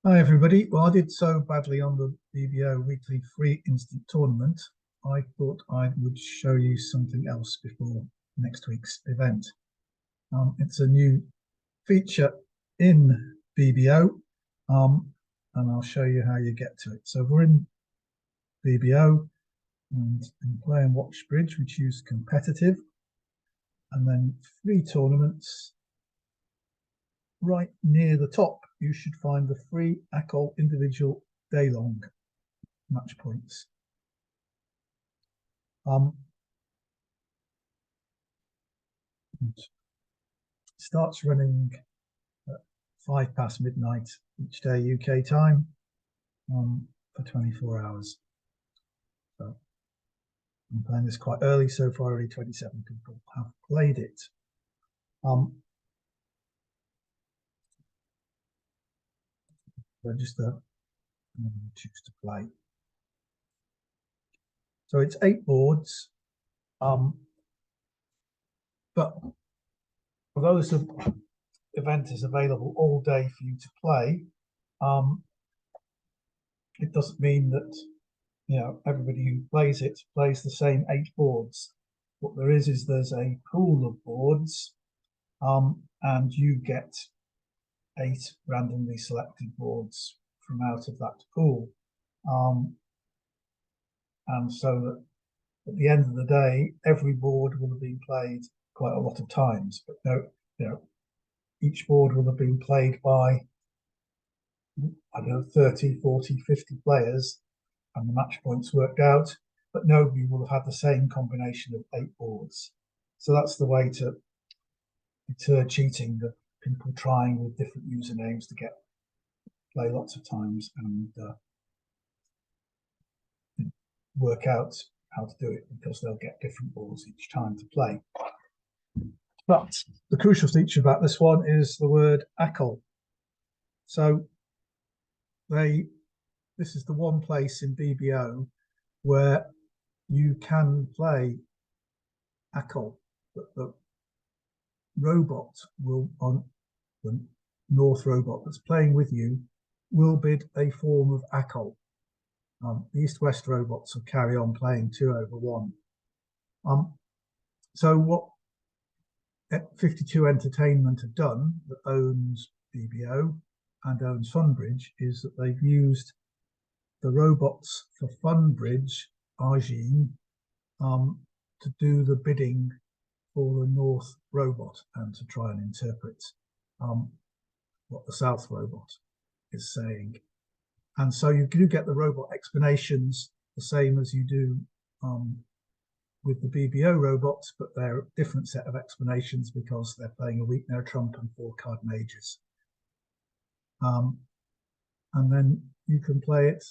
Hi everybody. Well, I did so badly on the BBO weekly free instant tournament. I thought I would show you something else before next week's event. It's a new feature in BBO, and I'll show you how you get to it. So we're in BBO, and in Play and Watch Bridge, we choose competitive, and then free tournaments. Right near the top, you should find the free Acol individual day-long match points. Starts running at 5 past midnight each day UK time for 24 hours. So I'm playing this quite early. So far, only 27 people have played it. Register and choose to play. So it's 8 boards. But although this event is available all day for you to play, it doesn't mean that everybody who plays it plays the same 8 boards. What there is there's a pool of boards, and you get 8 randomly selected boards from out of that pool. And so that at the end of the day, every board will have been played quite a lot of times, but each board will have been played by, I don't know, 30, 40, 50 players, and the match points worked out, but nobody will have had the same combination of 8 boards. So that's the way to deter cheating, of people trying with different usernames to play lots of times and work out how to do it, because they'll get different boards each time to play. But the crucial feature about this one is the word Acol. So this is the one place in BBO where you can play Acol. The robot on the North robot that's playing with you will bid a form of Acol. The East-West robots will carry on playing 2/1. So what 52 Entertainment have done, that owns BBO and owns Funbridge, is that they've used the robots for Funbridge, Argene, to do the bidding for the North robot and to try and interpret what the South robot is saying. And so you do get the robot explanations the same as you do with the BBO robots, but they're a different set of explanations because they're playing a weak no trump and 4-card majors. And then you can play it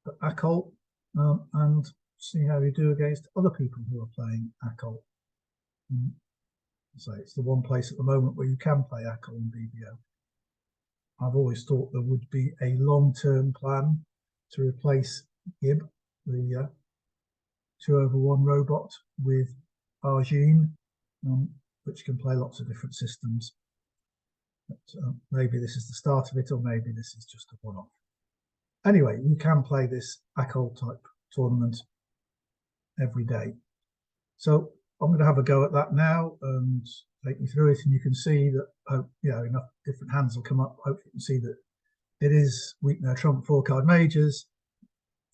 at Acol and see how you do against other people who are playing Acol. So it's the one place at the moment where you can play Acol and BBO. I've always thought there would be a long-term plan to replace Gib, the 2/1 robot, with Argene, which can play lots of different systems. But maybe this is the start of it, or maybe this is just a one-off. Anyway, you can play this Acol type tournament every day. So I'm going to have a go at that now and take you through it, and you can see that enough different hands will come up. Hopefully you can see that it is weak no trump 4-card majors,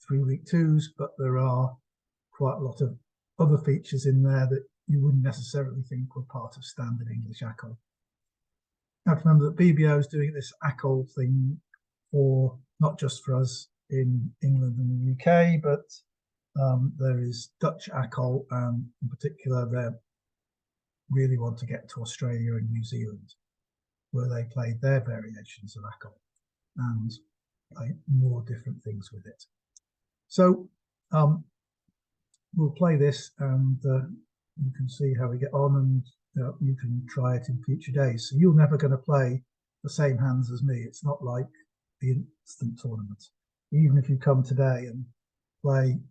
3 weak 2s, but there are quite a lot of other features in there that you wouldn't necessarily think were part of standard English Acol. Now, to remember that BBO is doing this Acol thing for not just for us in England and the UK, but there is Dutch Acol, and in particular, they really want to get to Australia and New Zealand, where they played their variations of Acol and play more different things with it. So we'll play this, and you can see how we get on, and you can try it in future days. So you're never going to play the same hands as me. It's not like the instant tournament. Even if you come today and play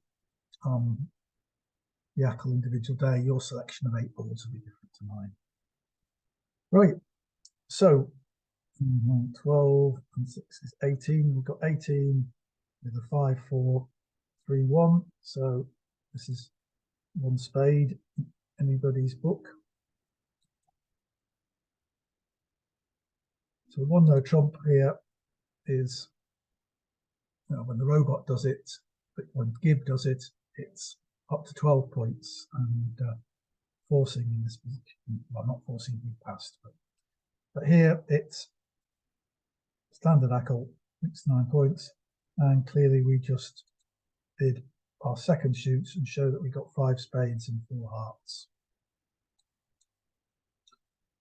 the Acol individual day, your selection of 8 boards will be different to mine. Right, so 12 and 6 is 18. We've got 18 with a 5, 4, 3, 1. So this is one spade in anybody's book. So one no trump here is, you know, when the robot does it, but when Gib does it, it's up to 12 points and forcing in this position. Well, not forcing Gib past, but here it's standard Accol, it's 9 points, and clearly we just did our second shoots and show that we got 5 spades and 4 hearts.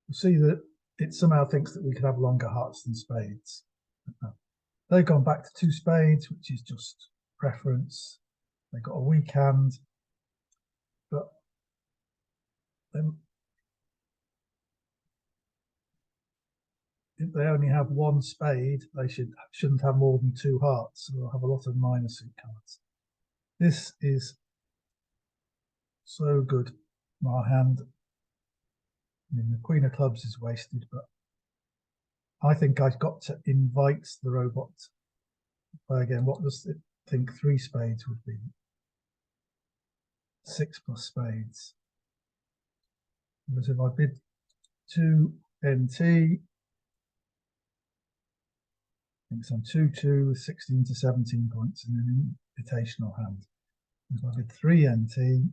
You see that it somehow thinks that we could have longer hearts than spades. They've gone back to 2 spades, which is just preference. They've got a weak hand, but if they only have 1 spade, they shouldn't have more than 2 hearts, so they'll have a lot of minor suit cards. This is so good. My hand, I mean, the Queen of Clubs is wasted, but I think I've got to invite the robot to play again. What does it think 3 spades would be? 6 plus spades. Because if I bid 2 NT, I think some 2-2 with 16 to 17 points in an invitational hand. If I bid 3 NT,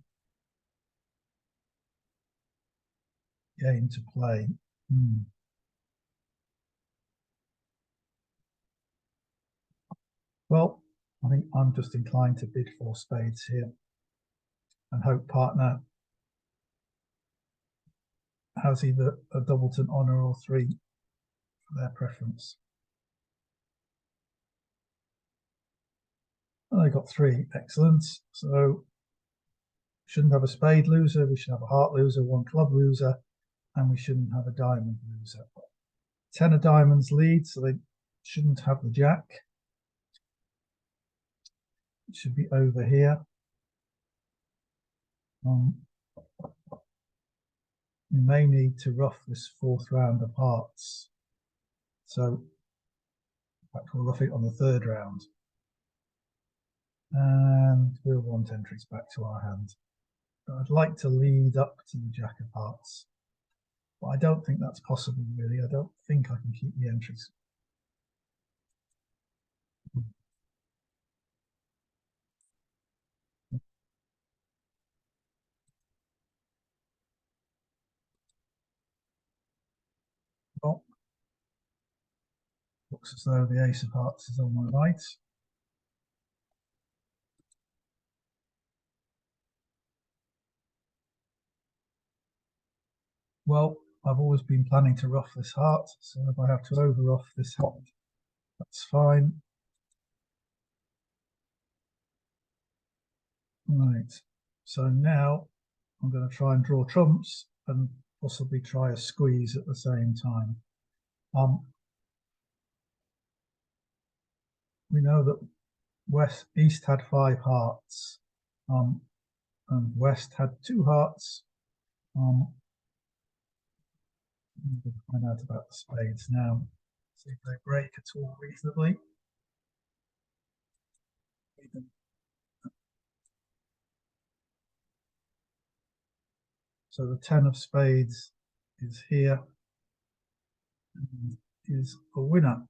game to play. Well, I think I'm just inclined to bid 4 spades here and hope partner has either a doubleton honour or 3 for their preference. And I got 3, excellent. So shouldn't have a spade loser, we should have a heart loser, 1 club loser, and we shouldn't have a diamond loser. 10 of diamonds lead, so they shouldn't have the jack. It should be over here. We may need to rough this 4th round of hearts. So in fact, we'll rough it on the 3rd round. And we'll want entries back to our hand. But I'd like to lead up to the jack of hearts. But I don't think that's possible, really. I don't think I can keep the entries. Well, looks as though the ace of hearts is on my right. Well, I've always been planning to rough this heart, so if I have to over rough this heart, that's fine. Right, so now I'm going to try and draw trumps and possibly try a squeeze at the same time. We know that East had 5 hearts, and West had 2 hearts. We'll find out about the spades now. See if they break at all reasonably. So the 10 of spades is here and is a winner.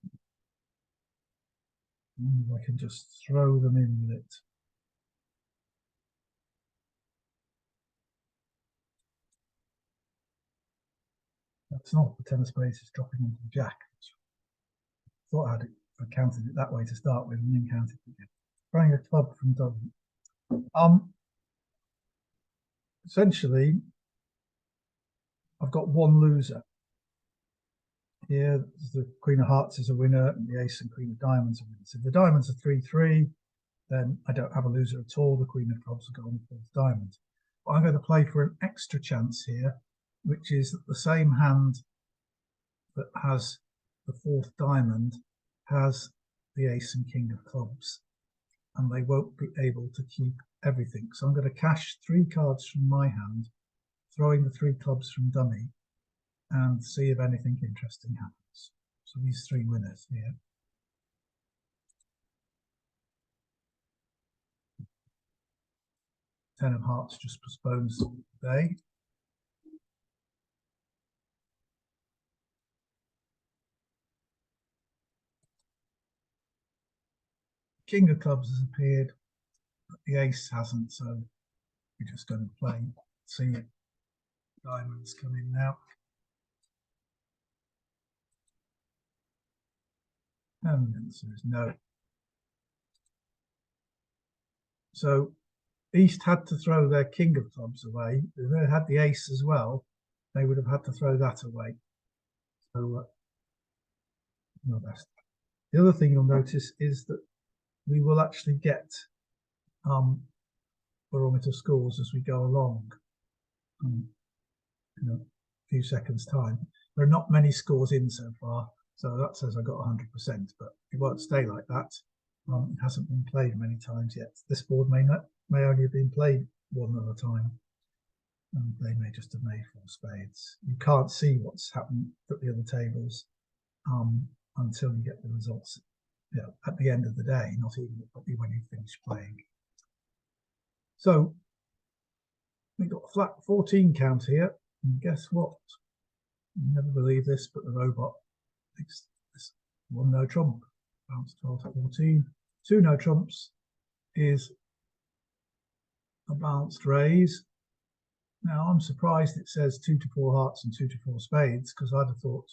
And I can just throw them in with it. That's not the 10 of spades is dropping into the jack. I thought I had counted it that way to start with and then counted it again. Throwing a club from Dublin. Essentially, I've got 1 loser. Here, the Queen of Hearts is a winner, and the Ace and Queen of Diamonds are winners. If the Diamonds are 3-3, then I don't have a loser at all. The Queen of Clubs will go on the 4th diamond. But I'm going to play for an extra chance here, which is that the same hand that has the 4th diamond has the Ace and King of Clubs, and they won't be able to keep everything. So I'm going to cash 3 cards from my hand, throwing the 3 clubs from dummy, and see if anything interesting happens. So these three winners here. Ten of Hearts just postpones the day. King of Clubs has appeared, but the Ace hasn't, so we're just going to play. See diamonds come in now. And the answer is no. So East had to throw their King of Clubs away. If they had the Ace as well, they would have had to throw that away. So no best. The other thing you'll notice is that we will actually get barometer scores as we go along. In a few seconds' time. There are not many scores in so far, so that says I got 100%, but it won't stay like that. It hasn't been played many times yet. This board may only have been played one other time, and they may just have made 4 spades. You can't see what's happened at the other tables until you get the results, at the end of the day, not even probably when you finish playing. So we got a flat 14 count here, and guess what? You never believe this, but the robot thinks this one no trump. Bounce 12 to 14. 2 no trumps is a bounced raise. Now I'm surprised it says 2 to 4 hearts and 2 to 4 spades, because I'd have thought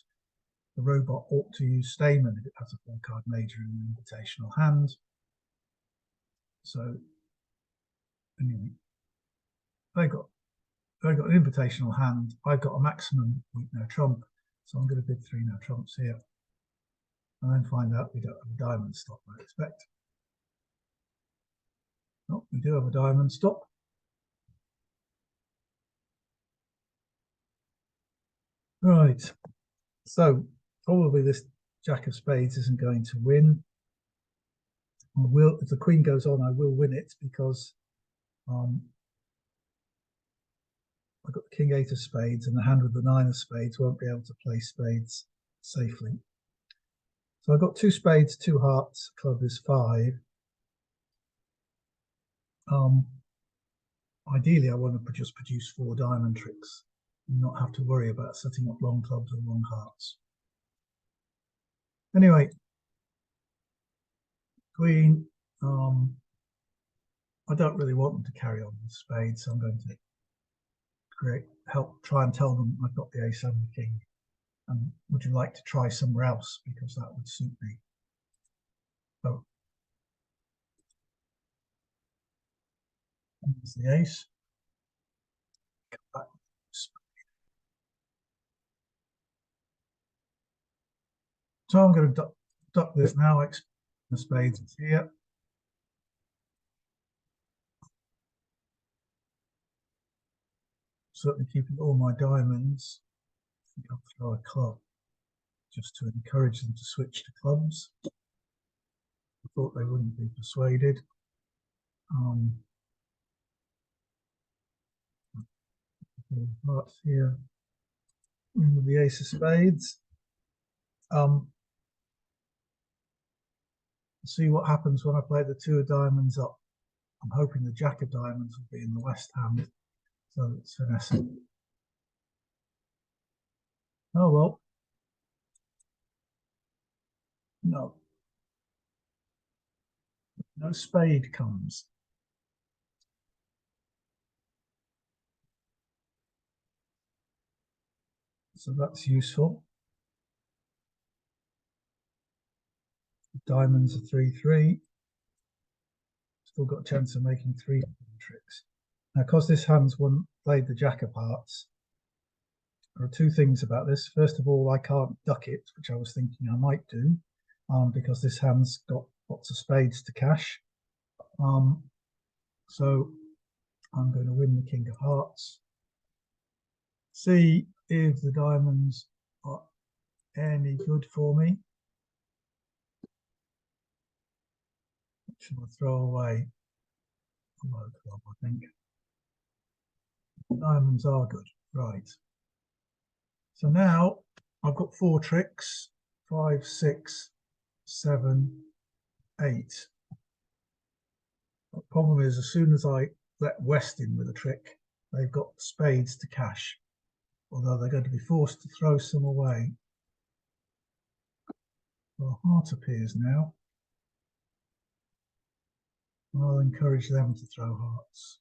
the robot ought to use Stayman if it has a 4-card major in an invitational hand. So anyway, they got an invitational hand. I've got a maximum weak no trump, so I'm going to bid 3 no trumps here, and then find out we don't have a diamond stop, I expect. Oh, we do have a diamond stop. Right, so probably this Jack of Spades isn't going to win. If the Queen goes on, I will win it, because I've got the King 8 of Spades, and the hand with the 9 of Spades won't be able to play spades safely. So I've got 2 spades, 2 hearts, club is 5. Ideally, I want to just produce 4 diamond tricks and not have to worry about setting up long clubs or long hearts. Anyway, Queen, I don't really want them to carry on with spades, so I'm going to try and tell them I've got the Ace and the King, and would you like to try somewhere else, because that would suit me. So there's the Ace. So I'm going to duck this now. The spades is here. Certainly keeping all my diamonds. I think I'll throw a club just to encourage them to switch to clubs. I thought they wouldn't be persuaded. Hearts here. With the Ace of Spades. See what happens when I play the 2 of diamonds up. I'm hoping the Jack of diamonds will be in the West hand, so it's finessing. Oh well. No. No spade comes. So that's useful. Diamonds are 3-3. Still got a chance of making 3 tricks. Now, because this hand's played the Jack of Hearts, there are 2 things about this. First of all, I can't duck it, which I was thinking I might do, because this hand's got lots of spades to cash. So I'm going to win the King of Hearts. See if the diamonds are any good for me. What should I throw away? A low club, I think. Diamonds are good, right. So now I've got 4 tricks. 5, 6, 7, 8. The problem is, as soon as I let West in with a trick, they've got spades to cash, although they're going to be forced to throw some away. Well, heart appears now. I'll encourage them to throw hearts.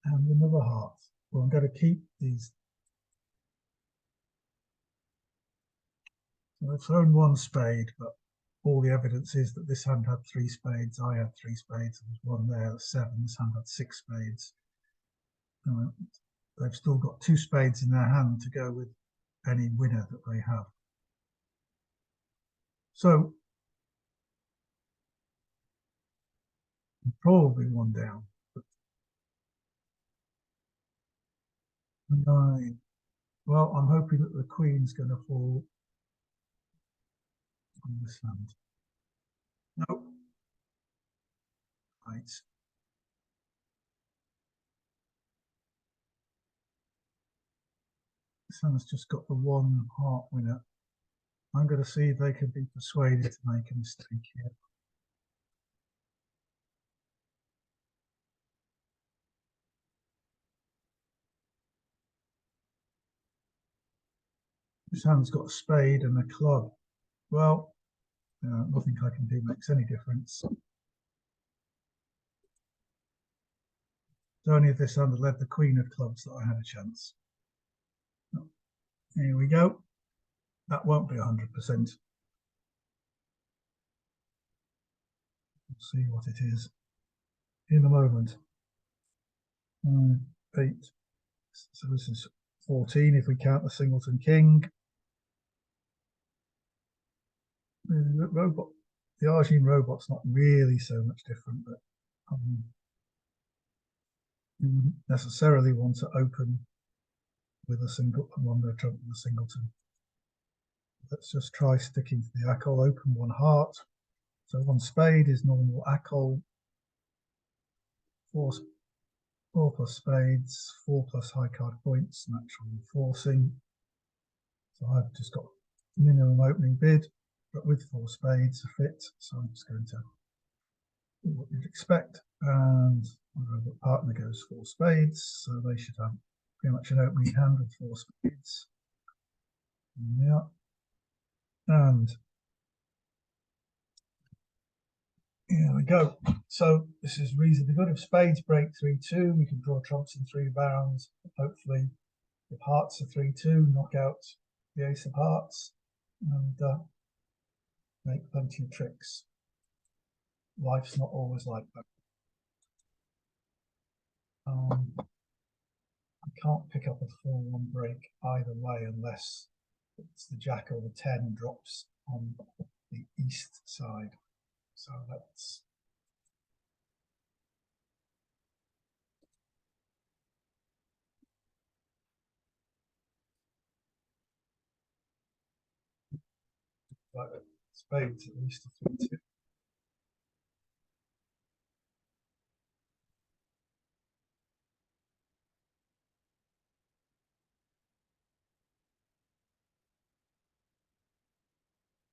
And another heart. Well, I'm going to keep these. So I've thrown one spade, but all the evidence is that this hand had 3 spades. I had 3 spades. There was one there, that's 7. This hand had 6 spades. They've still got 2 spades in their hand to go with any winner that they have. So probably one down. 9. Well, I'm hoping that the queen's going to fall on this hand. No. Right. This hand's just got the 1 heart winner. I'm going to see if they can be persuaded to make a mistake here. This hand's got a spade and a club. Well, nothing I can do makes any difference. It's only if this hand had led the queen of clubs that I had a chance. Here we go. That won't be 100%. We'll see what it is in a moment. 8. So this is 14 if we count the singleton king. The robot, the Argene robot's not really so much different, but you wouldn't necessarily want to open with a single on the trump with a singleton. Let's just try sticking to the Accol. Open 1 heart. So 1 spade is normal Accol. 4 plus spades, 4 plus high card points, natural forcing. So I've just got minimum opening bid, but with 4 spades a fit. So I'm just going to do what you'd expect. And my robot partner goes 4 spades, so they should have pretty much an opening hand with 4 spades. Yeah. And here we go. So this is reasonably good. If spades break 3-2, we can draw trumps in 3 rounds. Hopefully, if hearts are 3-2, knock out the ace of hearts and make plenty of tricks. Life's not always like that. I can't pick up a 4-1 break either way unless it's the jack or the 10 drops on the east side. So that's like spades at least a 3-2.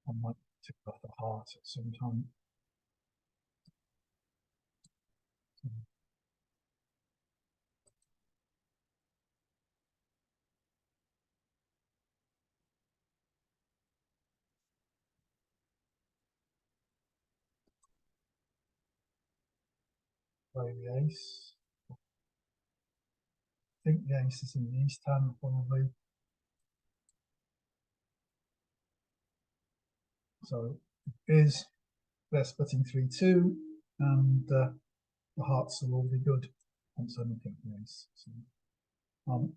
I might tick off the heart at some time. Play the ace. I think the ace is in the east hand probably. So it is, they're splitting 3-2, and the hearts will all be good once I look at the ace. So,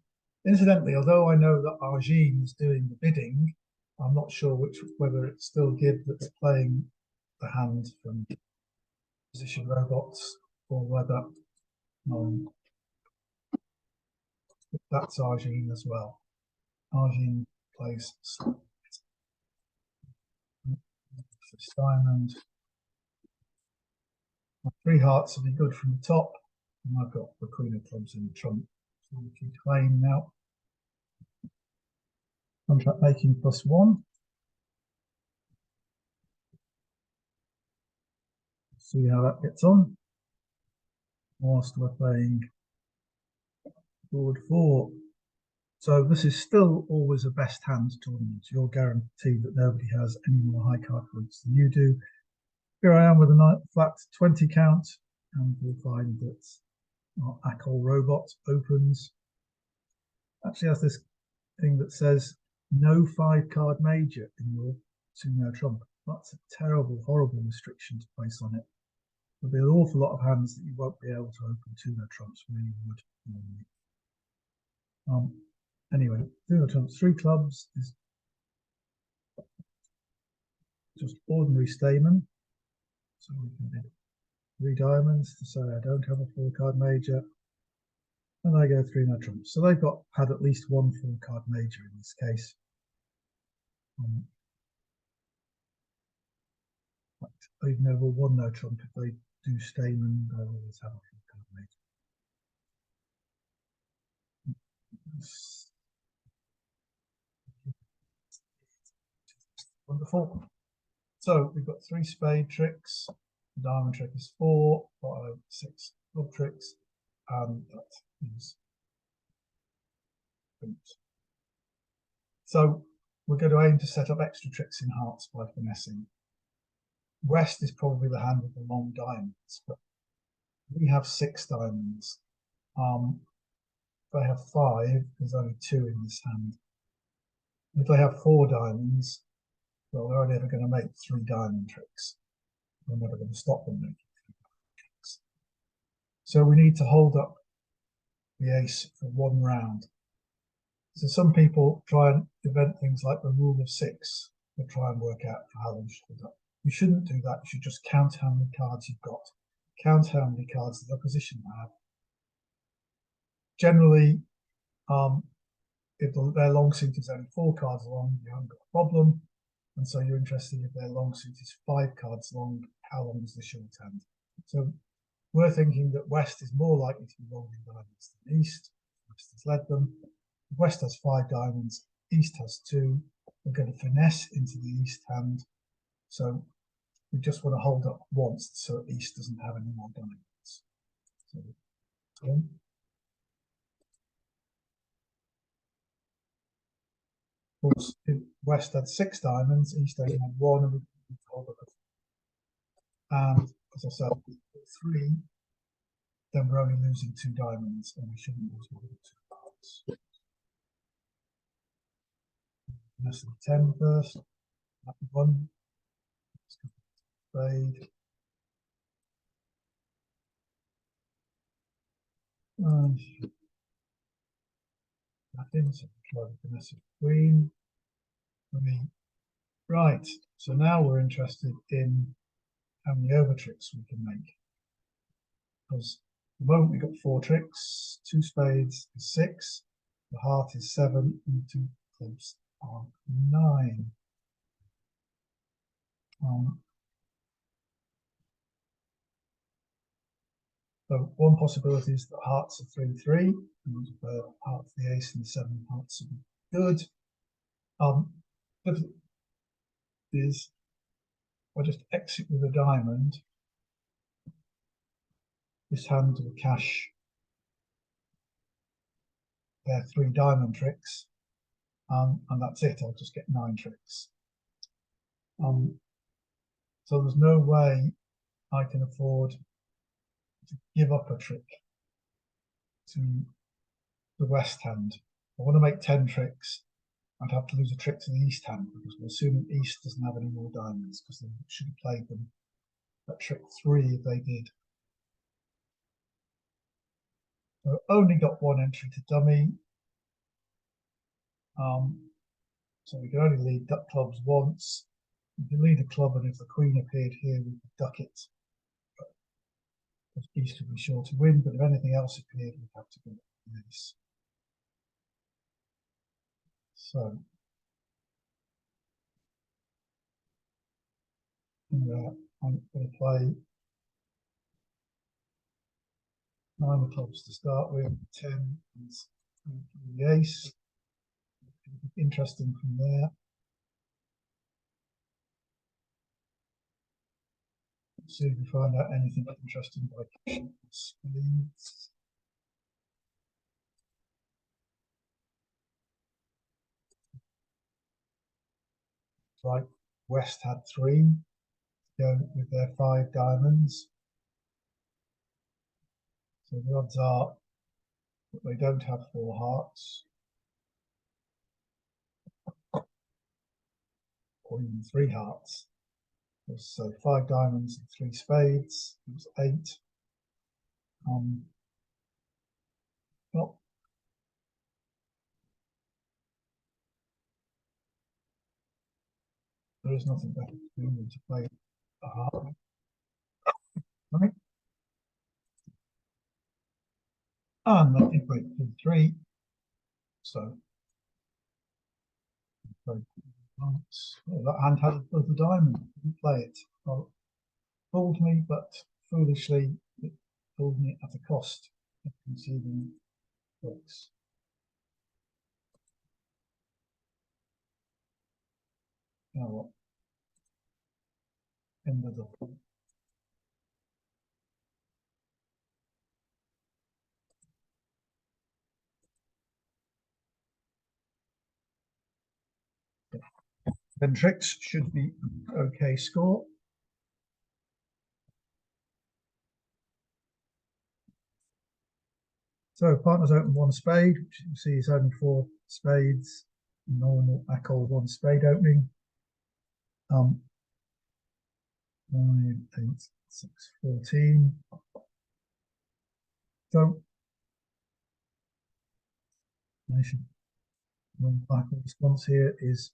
incidentally, although I know that Argene is doing the bidding, I'm not sure whether it's still Gibb that's playing the hand from position robots, or whether that's Argene as well. Argene plays this diamond. My 3 hearts will be good from the top, and I've got the queen of clubs in the trump. So we can claim now. Contract making +1. See how that gets on. Whilst we're playing board 4. So this is still always a best hands tournament. You're guaranteed that nobody has any more high card fruits than you do. Here I am with a flat 20 count, and we'll find that our Acol robot opens. Actually has this thing that says no 5-card major in your two-no trump. That's a terrible, horrible restriction to place on it. There'll be an awful lot of hands that you won't be able to open two-no trumps where you would normally. Anyway, two-no trumps, 3 clubs is just ordinary Stayman. So we can do 3 diamonds to say I don't have a 4-card major. And I go 3 no trumps. So they've had at least 1 4-card major in this case. Even over 1 no trump, if they do Stayman, they'll always have a 4-card major. Wonderful. So we've got 3 spade tricks. The diamond trick is 4, 5, 6 club tricks, and that is oops. So we're going to aim to set up extra tricks in hearts by finessing. West is probably the hand with the long diamonds, but we have 6 diamonds. If they have 5, there's only 2 in this hand. If they have 4 diamonds, well, they're only ever going to make 3 diamond tricks. We're never going to stop them making 3 diamond tricks. So we need to hold up the ace for 1 round. So some people try and invent things like the rule of 6 to try and work out how long you should hold up. You shouldn't do that. You should just count how many cards you've got. Count how many cards the opposition have. Generally, if their long suit is only 4 cards long, you haven't got a problem. And so you're interested if their long suit is 5 cards long, how long is the short hand? So we're thinking that West is more likely to be rolling diamonds than East. West has led them. If West has 5 diamonds, East has 2. We're going to finesse into the East hand. So we just want to hold up once so East doesn't have any more diamonds. So, of course, if West had 6 diamonds, East only had 1, and we hold up. And as I said, 3, then we're only losing 2 diamonds, and we shouldn't lose more than 2 cards. Less than 10 first. That 1. Spade. And that in, so try the finesse queen. Right, so now we're interested in how many over tricks we can make. Because at the moment we've got 4 tricks, 2 spades is 6, the heart is 7, and 2 clubs are 9. So one possibility is that hearts are 3-3, and the hearts the ace and the 7 hearts are good. Is I just exit with a diamond. This hand will cash their 3 diamond tricks, and that's it. I'll just get 9 tricks. So there's no way I can afford to give up a trick to the West hand. I want to make 10 tricks. I'd have to lose a trick to the East hand because we're assuming East doesn't have any more diamonds because they should have played them at trick 3 if they did. So only got 1 entry to dummy. So we can only lead duck clubs once. We can lead a club, and if the queen appeared here, we could duck it. But East would be sure to win, but if anything else appeared, we'd have to go with this. So I'm going to play 9 clubs to start with, 10 is the ace. interesting from there. Let's see if we find out anything interesting by spades. Like West had 3 go with their 5 diamonds. So the odds are that they don't have 4 hearts. Or even 3 hearts. So 5 diamonds and 3 spades. It was 8. Well, there is nothing better to do than to play a heart. Right? And they did break through 3. So well, that hand had the diamond. Didn't play it. Well, fooled me, but foolishly it fooled me at a cost of conceding books. Now what? End of the then tricks should be an okay score. So partners open 1 spade, which you can see is only 4 spades. Normal Acol 1 spade opening. 5, 8, 6, 14. So normal response here is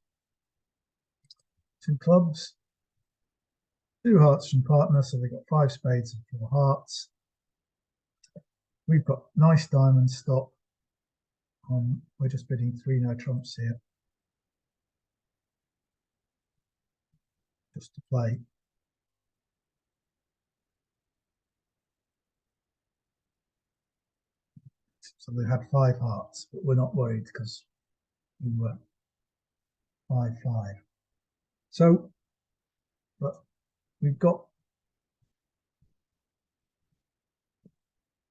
2 clubs, 2 hearts from partner, so they've got 5 spades and 4 hearts. We've got nice diamond stop. We're just bidding 3 no trumps here, just to play. So they had 5 hearts, but we're not worried because we were 5-5. So, but we've got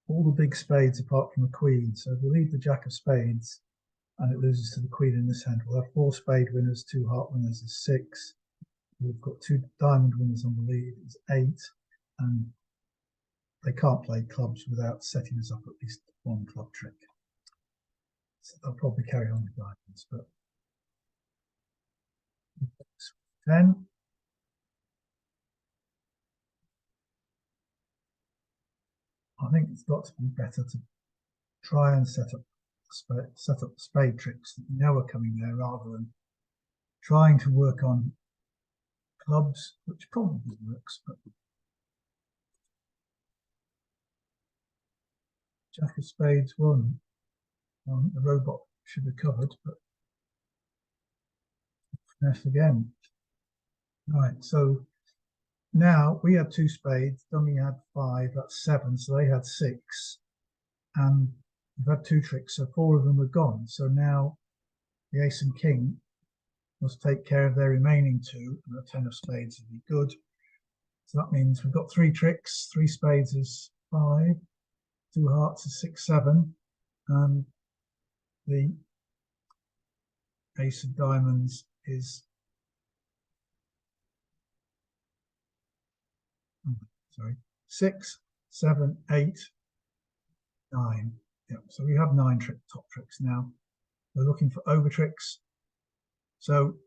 all the big spades apart from the queen. So if we leave the jack of spades and it loses to the queen in this hand, we'll have 4 spade winners, 2 heart winners is 6. We've got 2 diamond winners on the lead is 8. And they can't play clubs without setting us up at least 1 club trick. So they'll probably carry on with diamonds, but 10. I think it's got to be better to try and set up spade tricks that you know are coming there rather than trying to work on clubs, which probably works, but jack of spades 1. The robot should have covered, but finesse again. Right, so now we had 2 spades, dummy had 5, that's 7, so they had 6, and we've had 2 tricks, so 4 of them are gone. So now the ace and king must take care of their remaining 2, and the 10 of spades would be good. So that means we've got 3 tricks, 3 spades is 5, 2 hearts is 6, 7, and the ace of diamonds is sorry, 6, 7, 8, 9. Yeah, so we have 9 top tricks now. We're looking for over tricks. So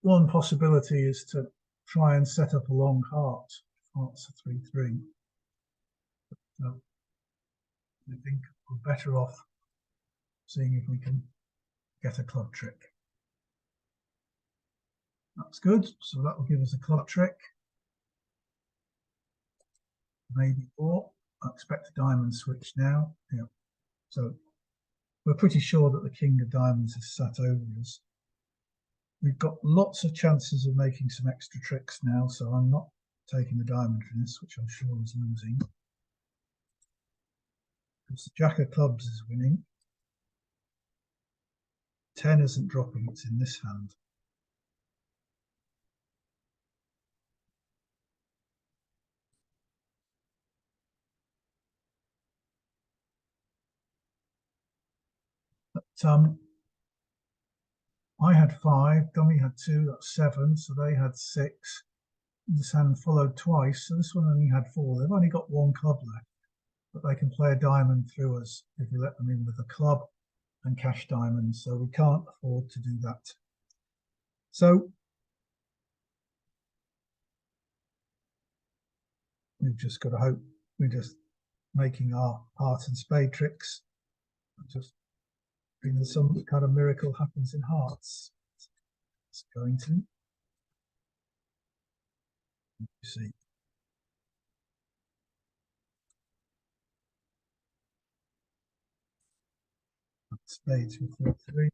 one possibility is to try and set up a long heart. Hearts are 3-3. So I think we're better off seeing if we can get a club trick. That's good. So that will give us a club trick. Maybe 4. I expect a diamond switch now. Yeah. So we're pretty sure that the king of diamonds is sat over us. We've got lots of chances of making some extra tricks now, so I'm not taking the diamond from this, which I'm sure is losing. Because the jack of clubs is winning. 10 isn't dropping, it's in this hand. But I had 5, dummy had 2, that's 7, so they had 6. This hand followed twice, so this one only had 4. They've only got 1 club left, but they can play a diamond through us if we let them in with a club and cash diamonds, so we can't afford to do that. So we've just got to hope we're just making our heart and spade tricks, just some kind of miracle happens in hearts. It's going to. You see. Spades with 3.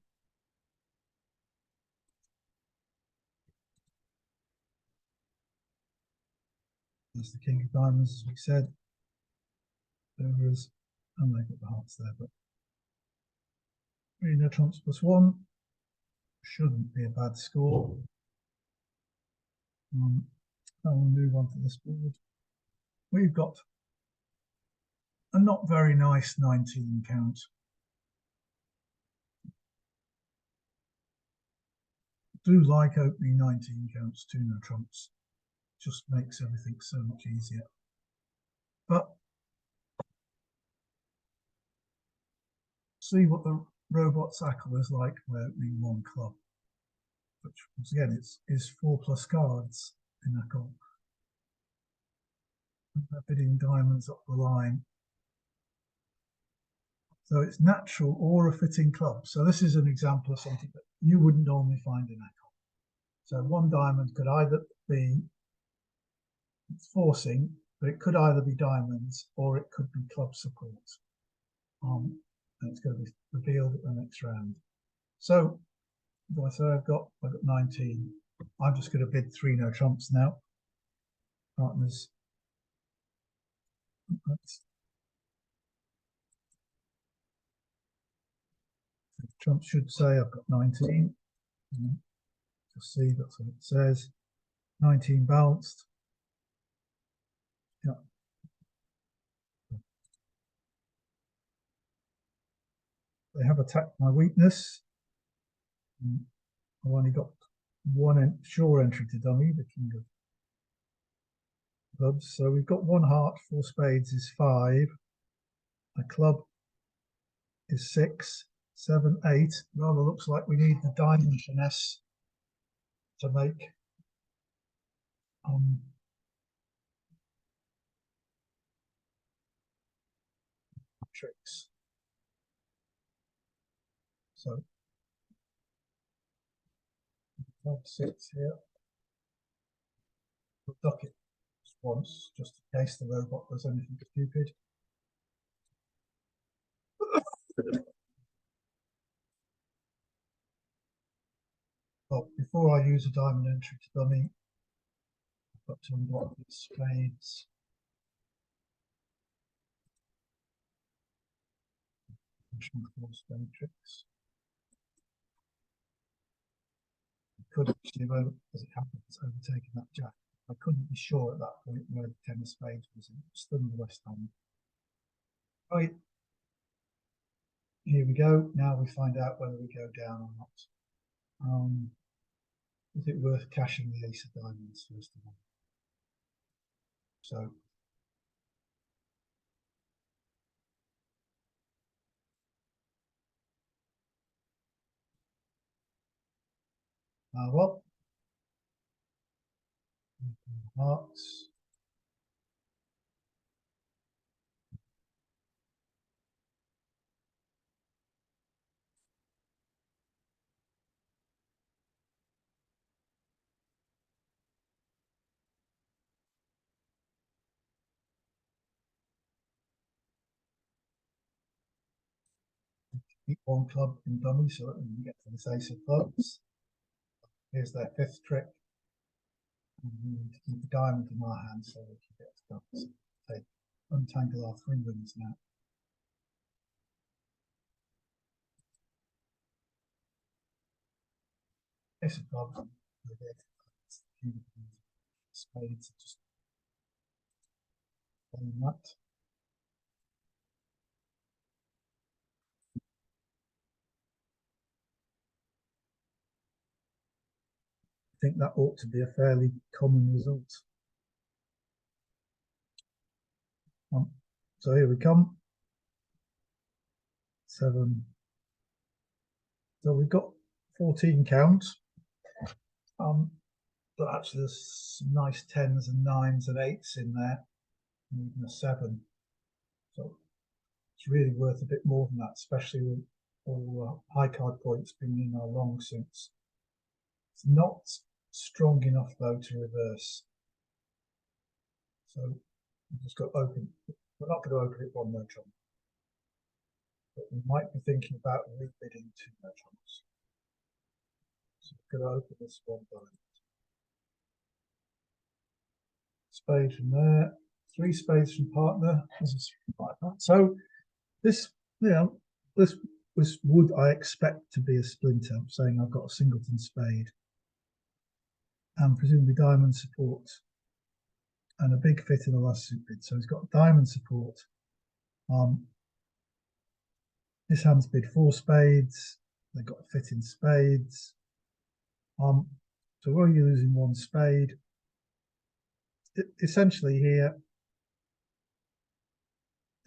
There's the king of diamonds, as we said. There is, and they've got the hearts there, but 3 no trumps plus 1 shouldn't be a bad score. I'll move on to this board. We've got a not very nice 19 count. Do like opening 19 counts, 2 no trumps. Just makes everything so much easier. But see what the robot's Accol is like by opening 1 club, which once again is 4+ cards in Accol. They're bidding diamonds up the line. So it's natural or a fitting club. So this is an example of something that you wouldn't normally find in Accol. So 1 diamond could either be, it's forcing, but it could either be diamonds or it could be club support. And it's going to be revealed at the next round. So I say I've got 19. I'm just going to bid 3 no trumps now. Partners. Trump should say I've got 19. Just see that's what it says. 19 balanced. Yeah. They have attacked my weakness. I've only got 1 sure entry to dummy, the king of clubs. So we've got 1 heart, 4 spades is 5. A club is 6, 7, 8. Rather looks like we need the diamond finesse to make tricks. So club 6 here. We'll duck it once, just in case the robot does anything stupid. But before I use a diamond entry to dummy, I've got to unblock these spades. More spade tricks. Could actually, as it happens, overtaken that jack. I couldn't be sure at that point where the 10 of spades was. It stunned the West Ham. Right. Here we go. Now we find out whether we go down or not. Is it worth cashing the ace of diamonds first of all? So well, hearts. Keep 1 club in dummy so that we can get to this ace of clubs. Here's their 5th trick. And we need to keep a diamond in our hand so we can get to clubs. Take, untangle our 3 wins now. Ace of clubs, spades, just playing that. I think that ought to be a fairly common result. So here we come. 7. So we've got 14 counts. But actually there's some nice 10s and 9s and 8s in there, and even a 7. So it's really worth a bit more than that, especially with all high card points being in our long suits. It's not strong enough though to reverse. So we've just got open. We're not going to open it one no trump. But we might be thinking about rebidding 2 no trumps. So we're going to open this one diamond. Spade from there, 3 spades from partner. This is like that. So this, this would I expect to be a splinter, saying I've got a singleton spade and presumably diamond support and a big fit in the last suit bid. So he's got diamond support. This hand's bid 4 spades. They've got a fit in spades. So where you're losing 1 spade, essentially here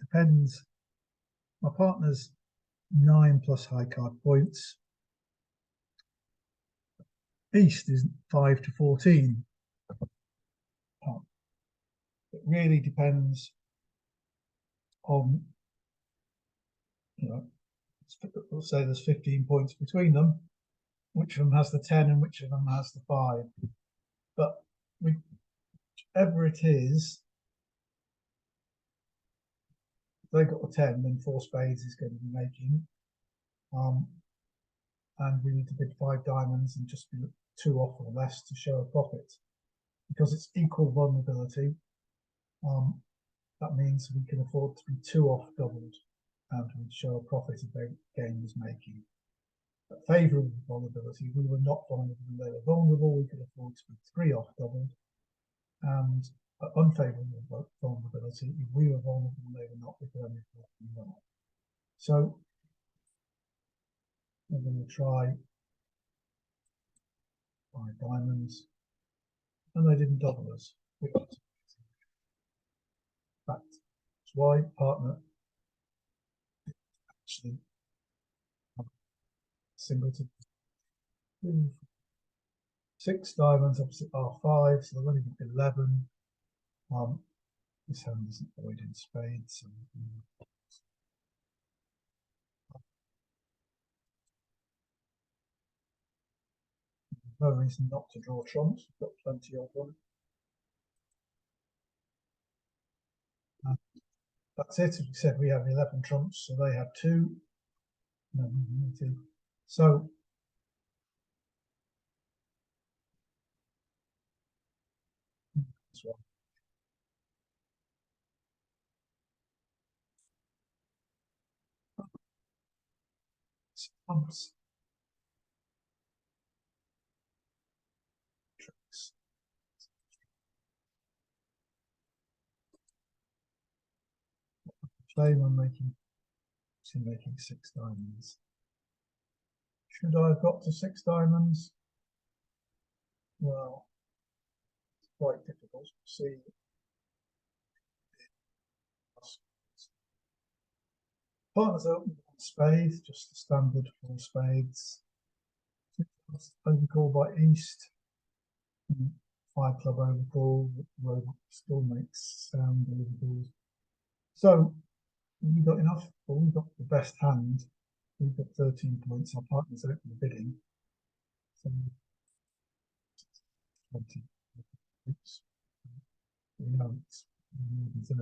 depends. My partner's 9 plus high card points. East is 5 to 14. It really depends on, let's say there's 15 points between them, which of them has the 10 and which of them has the 5. But whichever it is, if they've got the 10, then 4 spades is going to be making. And we need to bid 5 diamonds and just be 2 off or less to show a profit. Because it's equal vulnerability, that means we can afford to be 2 off doubled and we show a profit if their game is making. At favourable vulnerability, we were not vulnerable when they were vulnerable, we could afford to be 3 off doubled. And at unfavourable vulnerability, if we were vulnerable and they were not, we could only afford to be 1 off. So we're going to try 5 diamonds, and they didn't double us. In fact, that's why partner actually singleton. 6 diamonds opposite R5, so they've only got 11. This hand isn't void in spades, so no reason not to draw trumps. We've got plenty of them. That's it. As we said, we have 11 trumps, so they have 2. No, 2. So that's right. Trumps. Tricks. Shame on making 6 diamonds. Should I have got to 6 diamonds? Well, it's quite difficult to see. Partners open 1 spade, just the standard 4 spades. Overcall by East. 5 club overcall. Robot still makes sound overcalls. So we've got enough, but we've got the best hand. We've got 13 points. Our partners open the bidding. So 20 points. We know it's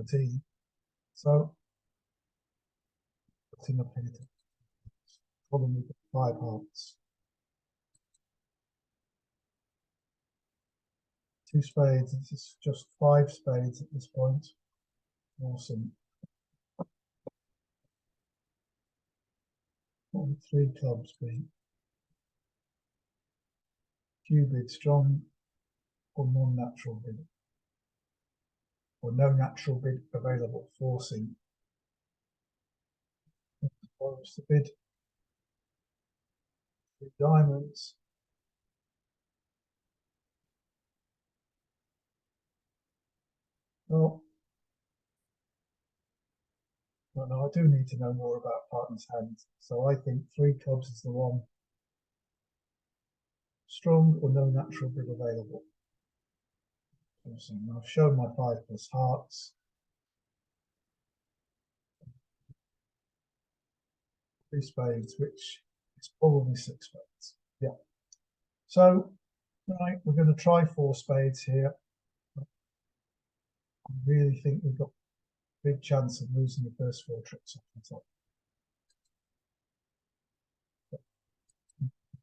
13. So that's enough here to problem with 5 hearts. 2 spades, it's just 5 spades at this point. Awesome. 3 clubs be? few bid, strong or non-natural bid, or no natural bid available, forcing. What's the bid? Three diamonds. Well, no, I do need to know more about partner's hands. So I think three clubs is the one. Strong or no natural bid available. I've shown my 5+ hearts. Three spades, which is probably 6 spades. Yeah. So, right, we're going to try 4 spades here. I really think we've got a big chance of losing the first 4 tricks off the top.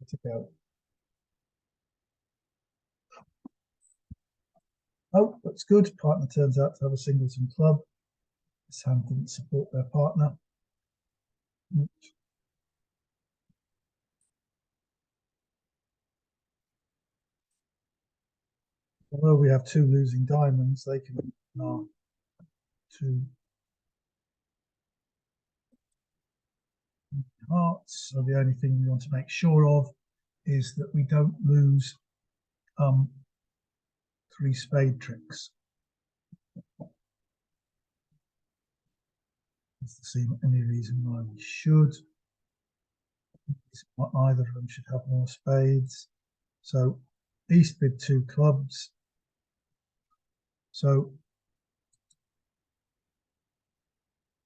To go. Oh, that's good. Partner turns out to have a singleton club. This hand didn't support their partner. Although we have 2 losing diamonds, they can now 2 hearts. So the only thing we want to make sure of is that we don't lose 3 spade tricks. Doesn't seem any reason why we should. Either of them should have more spades. So East bid 2 clubs. So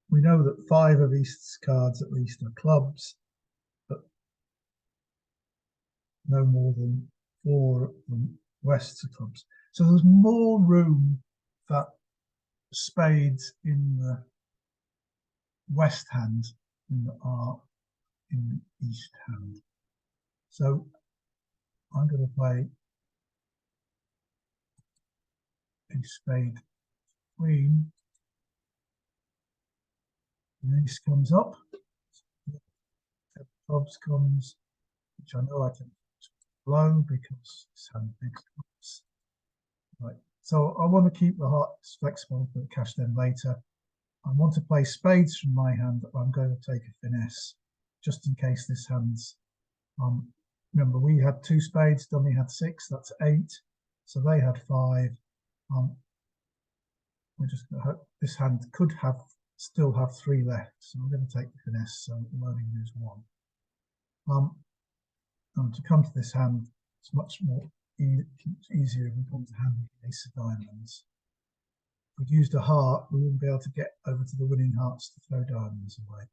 we know that 5 of East's cards at least are clubs, but no more than 4 of them West's are clubs. So there's more room for spades in the West hand than there are in the East hand. So I'm going to play a spade queen. The ace comes up. Clubs comes, which I know I can blow because this hand big clubs. Right. So I want to keep the hearts flexible but cash them later. I want to play spades from my hand. I'm going to take a finesse just in case this hand's remember we had 2 spades, dummy had 6, that's 8, so they had 5. We're just going to hope this hand could still have 3 left, so I'm going to take the finesse, so we'll only lose 1. And to come to this hand, it's much more easier if we come to hand the ace of diamonds. If we'd used a heart, we wouldn't be able to get over to the winning hearts to throw diamonds away.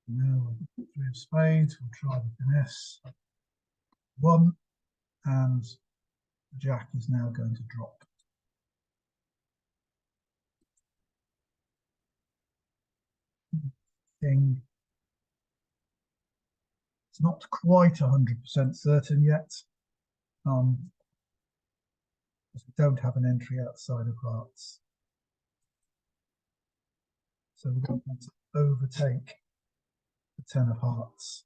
Now we'll 3 of spades, we'll try the finesse. 1, and the jack is now going to drop. King. It's not quite 100% certain yet. Because we don't have an entry outside of hearts. So we're going to want to overtake the 10 of hearts.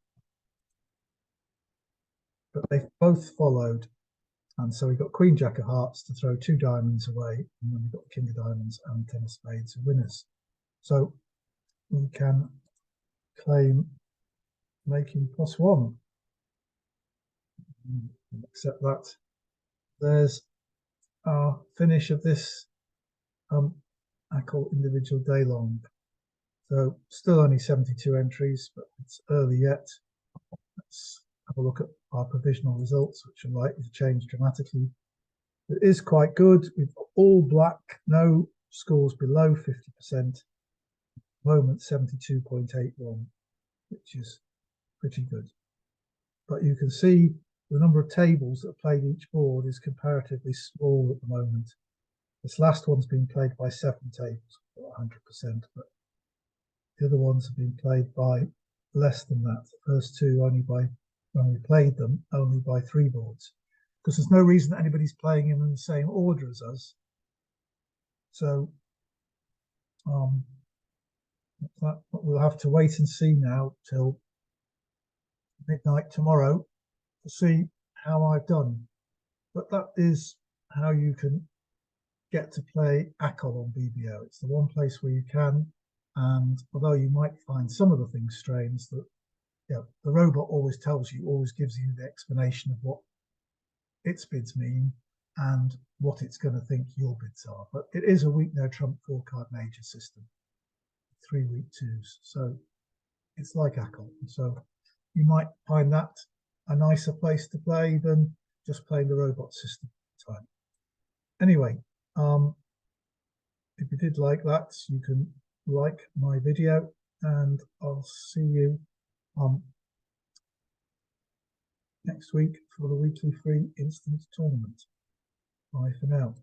But they've both followed. And so we've got Queen Jack of hearts to throw 2 diamonds away. And then we've got King of diamonds and 10 of spades as winners. So we can claim making +1. Accept that. There's our finish of this Acol individual day long. So still only 72 entries, but it's early yet. Let's have a look at our provisional results, which are likely to change dramatically. It is quite good. We've got all black, no scores below 50%. Moment 72.81, which is pretty good. But you can see the number of tables that are played each board is comparatively small at the moment. This last one's been played by 7 tables, 100%, but the other ones have been played by less than that. The first 2 only by, when we played them, only by 3 boards. Because there's no reason that anybody's playing in the same order as us. So we'll have to wait and see now till midnight tomorrow to see how I've done. But that is how you can get to play Acol on BBO. It's the one place where you can. And although you might find some of the things strange, that the robot always tells you, always gives you the explanation of what its bids mean and what it's going to think your bids are. But it is a weak no trump 4-card major system, 3 weak twos. So it's like Acol. So you might find that a nicer place to play than just playing the robot system all the time. Anyway, if you did like that, you can like my video, and I'll see you next week for the weekly free instance tournament. Bye for now.